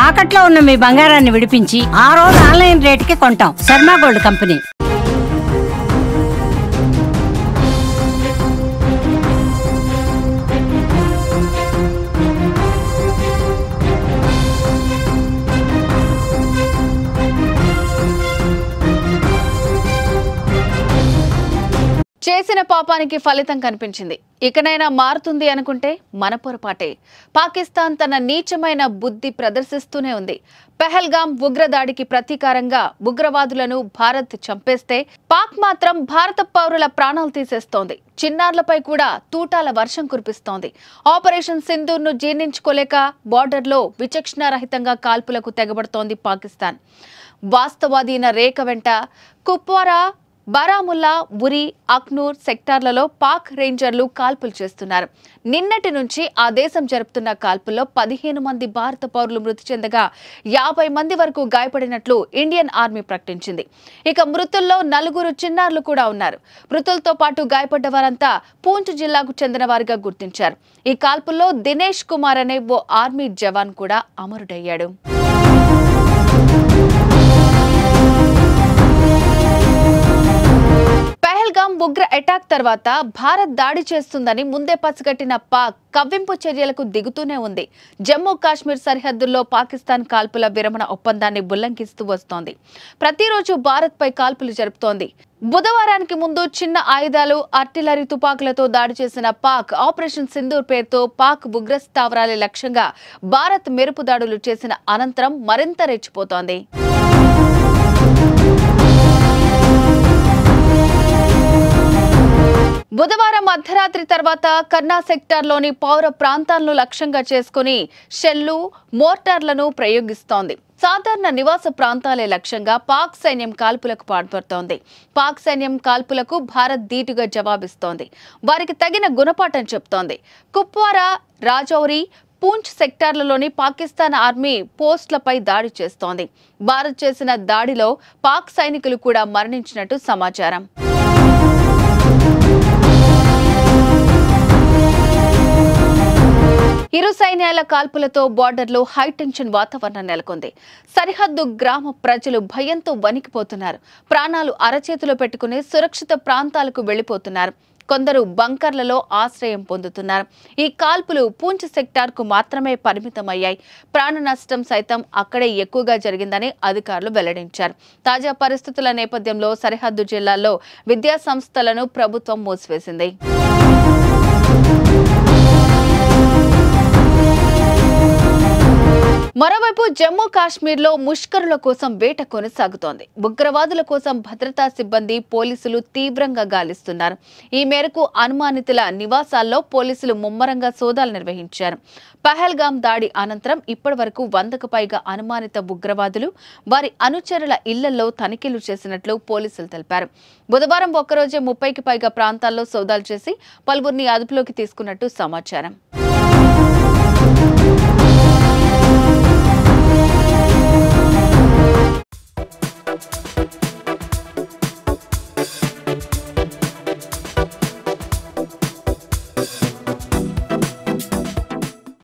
తాకట్లో ఉన్న మీ బంగారాన్ని విడిపించి ఆ రోజు ఆన్లైన్ రేటుకి కొంటాం. Sharma gold company. చేసిన పాపానికి ఫలితం కనిపించింది. ఇకనైనా మారుతుంది అనుకుంటే మన పొరపాటే. పాకిస్తాన్ తన నీచమైన బుద్ధి ప్రదర్శిస్తూనే ఉంది. పెహల్గాం ఉగ్రదాడికి ప్రతీకారంగా ఉగ్రవాదులను భారత్ చంపేస్తే పాక్ మాత్రం భారత పౌరుల ప్రాణాలు తీసేస్తోంది. చిన్నారులపై కూడా తూటాల వర్షం కురిపిస్తోంది. ఆపరేషన్ సింధూర్ను జీర్ణించుకోలేక బోర్డర్లో విచక్షణారహితంగా కాల్పులకు తెగబడుతోంది పాకిస్తాన్. వాస్తవాధీన రేఖ వెంట కుప్వారా, బారాముల్లా, ఉరి, అఖ్నూర్ సెక్టార్లలో పాక్ రేంజర్లు కాల్పులు చేస్తున్నారు. నిన్నటి నుంచి ఆ దేశం జరుపుతున్న కాల్పుల్లో 15 మంది భారత పౌరులు మృతి చెందగా 50 మంది వరకు గాయపడినట్లు ఇండియన్ ఆర్మీ ప్రకటించింది. ఇక మృతుల్లో 4 చిన్నారులు కూడా ఉన్నారు. మృతులతో పాటు గాయపడ్డ వారంతా పూంచ్ జిల్లాకు చెందిన వారిగా గుర్తించారు. ఈ కాల్పుల్లో దినేష్ కుమార్ అనే ఓ ఆర్మీ జవాన్ కూడా అమరుడయ్యాడు. పెహల్గాం ఉగ్ర అటాక్ తర్వాత భారత్ దాడి చేస్తుందని ముందే పసిగట్టిన పాక్ కవ్వింపు చర్యలకు దిగుతూనే ఉంది. జమ్మూ కాశ్మీర్ సరిహద్దుల్లో పాకిస్తాన్ కాల్పుల విరమణ ఒప్పందాన్ని ఉల్లంఘిస్తూ వస్తోంది. ప్రతిరోజు భారత్ పై కాల్పులు జరుపుతోంది. బుధవారానికి ముందు చిన్న ఆయుధాలు, ఆర్టిలరీ తుపాకులతో దాడి చేసిన పాక్ ఆపరేషన్ సింధూర్ పేరుతో పాక్ ఉగ్ర స్థావరాల లక్ష్యంగా భారత్ మెరుపు దాడులు చేసిన అనంతరం మరింత రెచ్చిపోతోంది. బుధవారం అర్ధరాత్రి తర్వాత కన్నా సెక్టార్లోని పౌర ప్రాంతాలను లక్ష్యంగా చేసుకుని షెల్లు, మోర్టార్లను ప్రయోగిస్తోంది. సాధారణ నివాస ప్రాంతాలే లక్ష్యంగా పాక్ సైన్యం కాల్పులకు పాల్పడుతోంది. పాక్ సైన్యం కాల్పులకు భారత్ ధీటుగా జవాబిస్తోంది. వారికి తగిన గుణపాఠం చెప్తోంది. కుప్వారా, రాజౌరి, పూంచ్ సెక్టార్లలోని పాకిస్తాన్ ఆర్మీ పోస్టులపై దాడి చేస్తోంది. భారత్ చేసిన దాడిలో పాక్ సైనికులు కూడా మరణించినట్టు సమాచారం. ఇరు సైన్యాల కాల్పులతో బోర్డర్లో హైటెన్షన్ వాతావరణం నెలకొంది. సరిహద్దు గ్రామ ప్రజలు భయంతో వణికిపోతున్నారు. ప్రాణాలు అరచేతిలో పెట్టుకుని సురక్షిత ప్రాంతాలకు వెళ్లిపోతున్నారు. కొందరు బంకర్లలో ఆశ్రయం పొందుతున్నారు. ఈ కాల్పులు పూంచ్ సెక్టార్కు మాత్రమే పరిమితమయ్యాయి. ప్రాణ నష్టం సైతం అక్కడే ఎక్కువగా జరిగిందని అధికారులు వెల్లడించారు. తాజా పరిస్థితుల నేపథ్యంలో సరిహద్దు జిల్లాల్లో విద్యా సంస్థలను ప్రభుత్వం మూసివేసింది. మరోవైపు జమ్మూ కాశ్మీర్లో ముష్కరుల కోసం వేట కొనసాగుతోంది. ఉగ్రవాదుల కోసం భద్రతా సిబ్బంది, పోలీసులు తీవ్రంగా గాలిస్తున్నారు. ఈ మేరకు అనుమానితుల నివాసాల్లో పోలీసులు ముమ్మరంగా సోదాలు నిర్వహించారు. పహల్గాం దాడి అనంతరం ఇప్పటి వరకు 100కు పైగా అనుమానిత ఉగ్రవాదులు, వారి అనుచరుల ఇళ్లలో తనిఖీలు చేసినట్లు పోలీసులు తెలిపారు. బుధవారం ఒక్కరోజే 30కి పైగా ప్రాంతాల్లో సోదాలు చేసి పలువురిని అదుపులోకి తీసుకున్నట్టు సమాచారం.